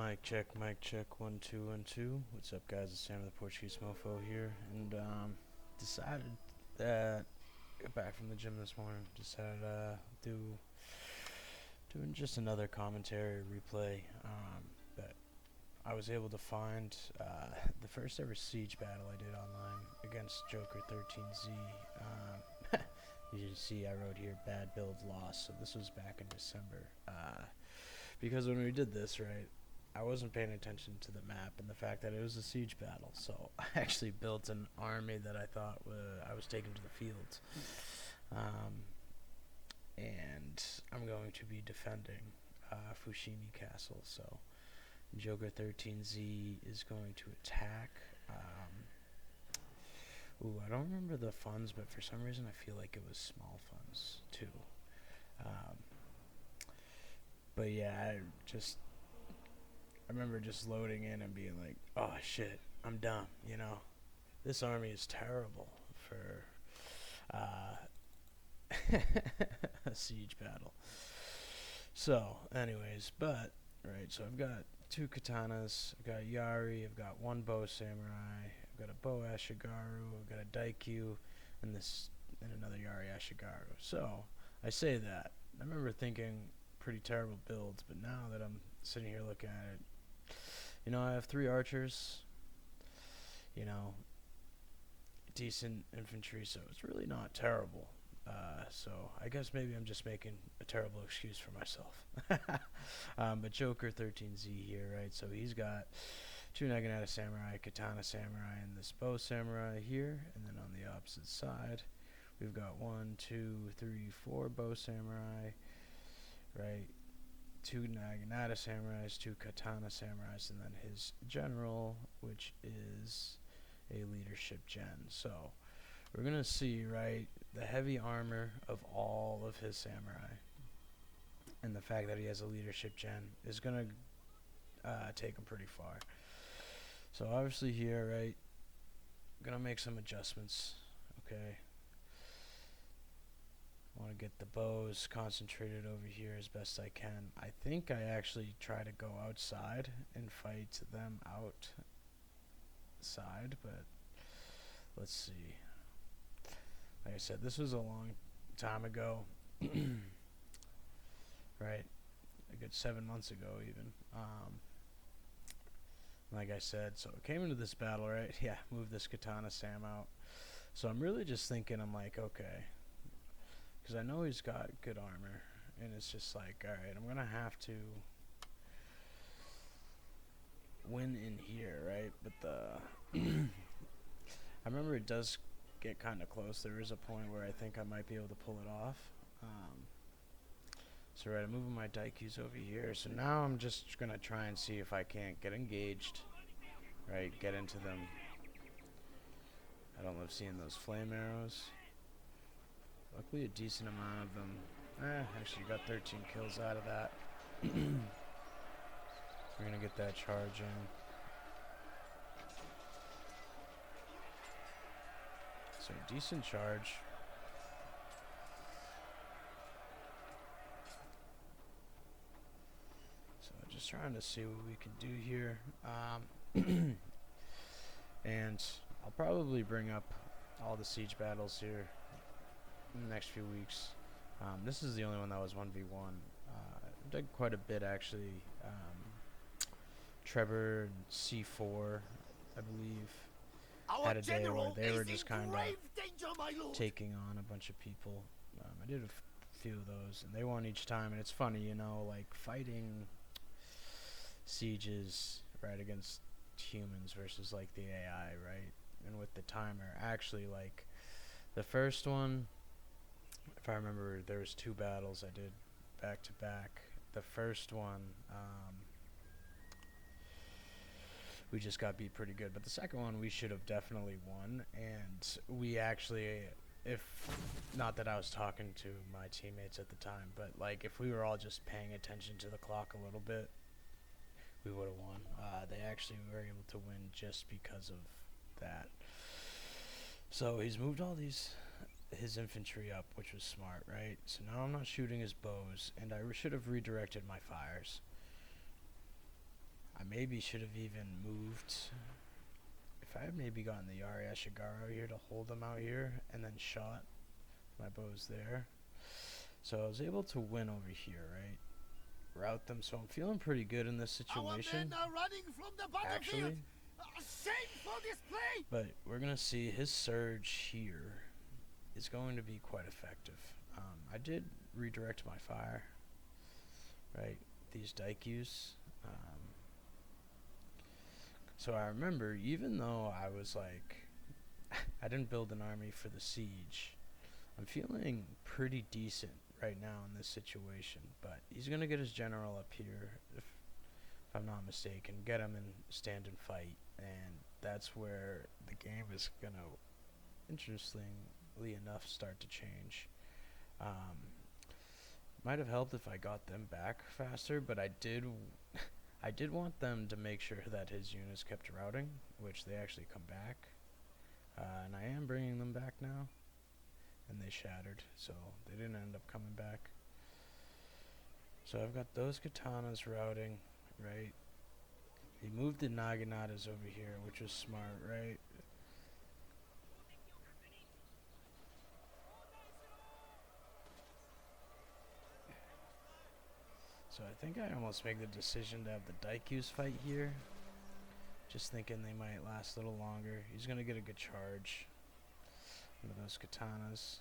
Mic check, 1 2 1 2. What's up, guys? It's Sam the Portuguese Mofo here, and decided that got back from the gym this morning. Decided doing just another commentary replay. But I was able to find the first ever siege battle I did online against Joker 13Z. You can see I wrote here bad build loss. So this was back in December. Because when we did this, right, I wasn't paying attention to the map and the fact that it was a siege battle. So I actually built an army that I thought I was taking to the field. And I'm going to be defending Fushimi Castle. So Joker 13Z is going to attack. I don't remember the funds, but for some reason I feel like it was small funds too. But yeah, I remember just loading in and being like, oh shit, I'm dumb, you know. This army is terrible for a siege battle. So, anyways, so I've got 2 katanas, I've got Yari, I've got 1 bow samurai, I've got a bow ashigaru, I've got a daikyu, and another Yari ashigaru. So, I say that. I remember thinking pretty terrible builds, but now that I'm sitting here looking at it, you know, I have 3 archers, you know, decent infantry, so it's really not terrible. So I guess maybe I'm just making a terrible excuse for myself. But Joker 13Z here, right? So he's got 2 Naginata Samurai, Katana Samurai, and this Bow Samurai here. And then on the opposite side, we've got 1, 2, 3, 4 Bow Samurai, right? 2 Naginata Samurais, 2 Katana Samurais, and then his general, which is a leadership gen. So we're going to see, right, the heavy armor of all of his samurai. And the fact that he has a leadership gen is going to take him pretty far. So obviously here, right, I'm going to make some adjustments, okay? I want to get the bows concentrated over here as best I can. I think I actually try to go outside and fight them outside, but let's see. Like I said, this was a long time ago, right? A good 7 months ago, even. Like I said, so I came into this battle, right? Yeah, move this Katana Sam out. So I'm really just thinking, I'm like, okay, because I know he's got good armor, and it's just like, alright, I'm going to have to win in here, right? But I remember it does get kind of close. There is a point where I think I might be able to pull it off. So right, I'm moving my daikyus over here. So now I'm just going to try and see if I can't get engaged, right? Get into them. I don't love seeing those flame arrows. Luckily a decent amount of them. Actually got 13 kills out of that. We're going to get that charge in. So decent charge. So just trying to see what we can do here. And I'll probably bring up all the siege battles here in the next few weeks. This is the only one that was 1v1. I did quite a bit actually. Trevor and C4, I believe, had a day where they were just kind of taking on a bunch of people. I did a few of those, and they won each time. And it's funny, you know, like fighting sieges right against humans versus like the AI, right? And with the timer, actually, like the first one, if I remember, there was 2 battles I did back to back. The first one, we just got beat pretty good, but the second one we should have definitely won. And we actually, if not that I was talking to my teammates at the time, but like if we were all just paying attention to the clock a little bit, we would have won. They actually were able to win just because of that. So he's moved all his infantry up, which was smart, right? So now I'm not shooting his bows, and I should have redirected my fires. maybe should have even moved. If I had maybe gotten the Yari Ashigaru here to hold them out here and then shot my bows there. So I was able to win over here, right? Route them, so I'm feeling pretty good in this situation. Our men are running from the battlefield. Shameful display! But we're going to see his surge here is going to be quite effective. I did redirect my fire, right? These Daikyus. So I remember, even though I was like, I didn't build an army for the siege, I'm feeling pretty decent right now in this situation. But he's going to get his general up here, if I'm not mistaken, get him and stand and fight. And that's where the game is going to, interestingly enough, start to change. Might have helped if I got them back faster, but I did want them to make sure that his units kept routing, which they actually come back. And I am bringing them back now. And they shattered, so they didn't end up coming back. So I've got those katanas routing, right? He moved the Naginatas over here, which was smart, right? So I think I almost make the decision to have the Daikyus fight here. Just thinking they might last a little longer. He's going to get a good charge into those katanas.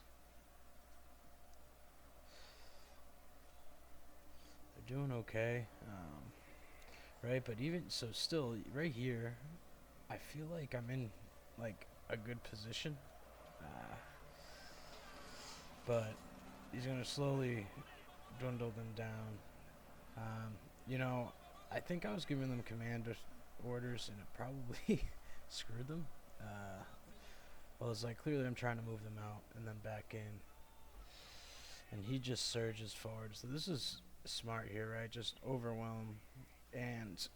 They're doing okay. Right, but even so, still, right here, I feel like I'm in, like, a good position. But he's going to slowly dwindle them down. You know, I think I was giving them command orders and it probably screwed them. Well, it's like clearly I'm trying to move them out and then back in. And he just surges forward. So this is smart here, right? Just overwhelm and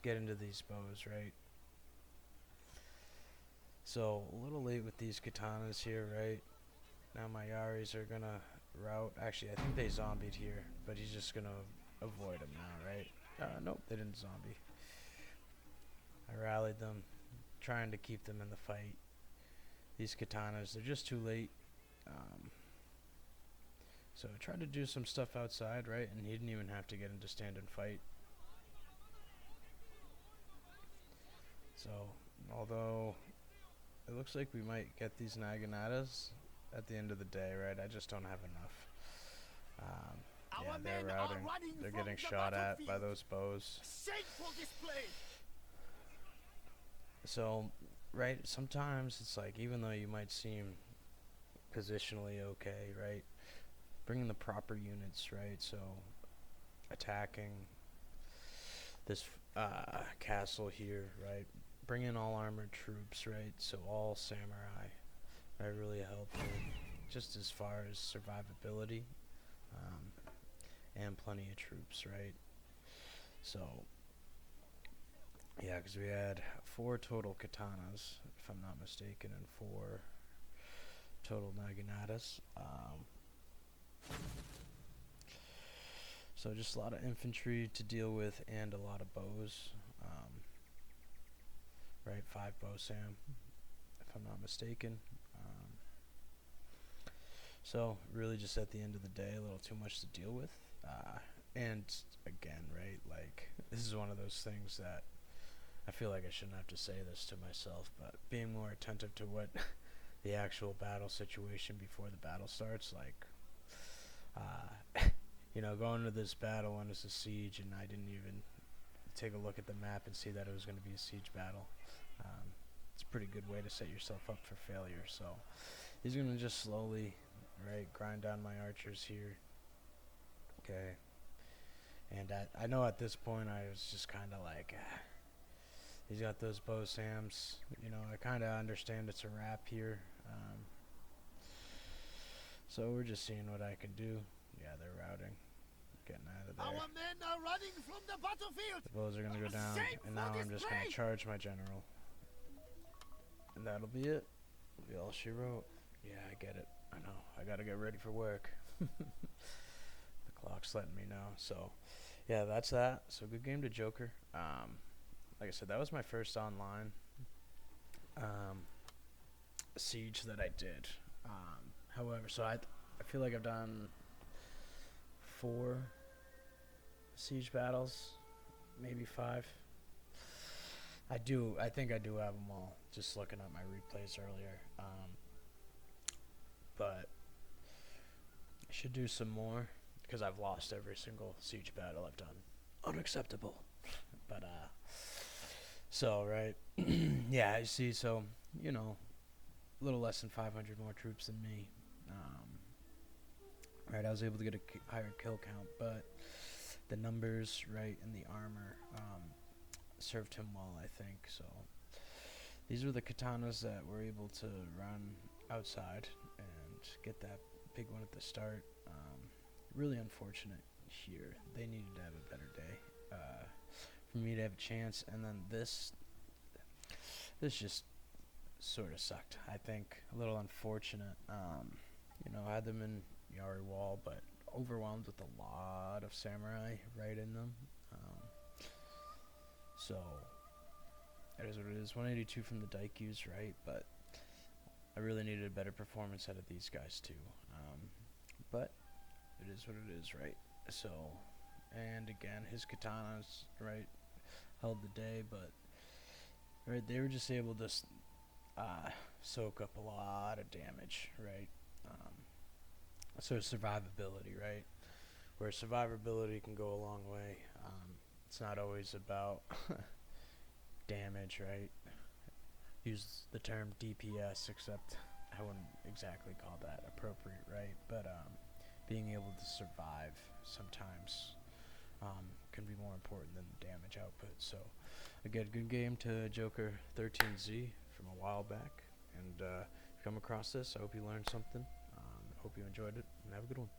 get into these bows, right? So a little late with these katanas here, right? Now my Yaris are gonna route. Actually, I think they zombied here, but he's just gonna avoid them now, right? Nope, they didn't zombie. I rallied them, trying to keep them in the fight. These katanas, they're just too late. So I tried to do some stuff outside, right? And he didn't even have to get into stand and fight. So, although it looks like we might get these Naginatas at the end of the day, right? I just don't have enough. Yeah, they're routing. They're getting shot at by those bows. Shameful display! So, right, sometimes it's like, even though you might seem positionally okay, right? Bringing the proper units, right? So, attacking this castle here, right? Bring in all armored troops, right? So all samurai, right? Really helpful, just as far as survivability, and plenty of troops, right? So, yeah, because we had 4 total katanas, if I'm not mistaken, and 4 total naginatas. So just a lot of infantry to deal with and a lot of bows. Right, 5 bow sam, if I'm not mistaken. So really just at the end of the day, a little too much to deal with. And again, right, like this is one of those things that I feel like I shouldn't have to say this to myself, but being more attentive to what the actual battle situation before the battle starts, like, you know, going into this battle when it's a siege and I didn't even take a look at the map and see that it was going to be a siege battle. It's a pretty good way to set yourself up for failure. So he's going to just slowly, right, grind down my archers here. Okay. And I know at this point I was just kind of like, he's got those bow sams. You know, I kind of understand it's a wrap here. So we're just seeing what I can do. Yeah, they're routing. Getting out of there. Our men are running from the battlefield. The bows are going to go down. And now I'm just going to charge my general. And that'll be it. Be all she wrote. Yeah, I get it. I know. I got to get ready for work. The clock's letting me know. So, yeah, that's that. So good game to Joker. Like I said, that was my first online siege that I did. However, so I feel like I've done 4 siege battles, maybe 5. I think I do have them all. Just looking at my replays earlier. But I should do some more because I've lost every single siege battle I've done. Unacceptable. But so right, yeah. I see. So a little less than 500 more troops than me. Right, I was able to get a higher kill count, but the numbers, right, and the armor served him well, I think. So these were the katanas that were able to run outside and get that big one at the start. Really unfortunate here. They needed to have a better day for me to have a chance. And then this just sort of sucked. I think a little unfortunate. I had them in Yari Wall, but overwhelmed with a lot of samurai right in them. So it is what it is. 182 from the Daikus, right? But I really needed a better performance out of these guys too. But it is what it is, right? So, and again, his katanas, right, held the day, but right, they were just able to soak up a lot of damage, right? So survivability, right? Where survivability can go a long way. It's not always about damage, right? Use the term DPS, except I wouldn't exactly call that appropriate, right? But being able to survive sometimes can be more important than the damage output. So again, good game to Joker 13Z from a while back. And if you come across this, I hope you learned something. Hope you enjoyed it, and have a good one.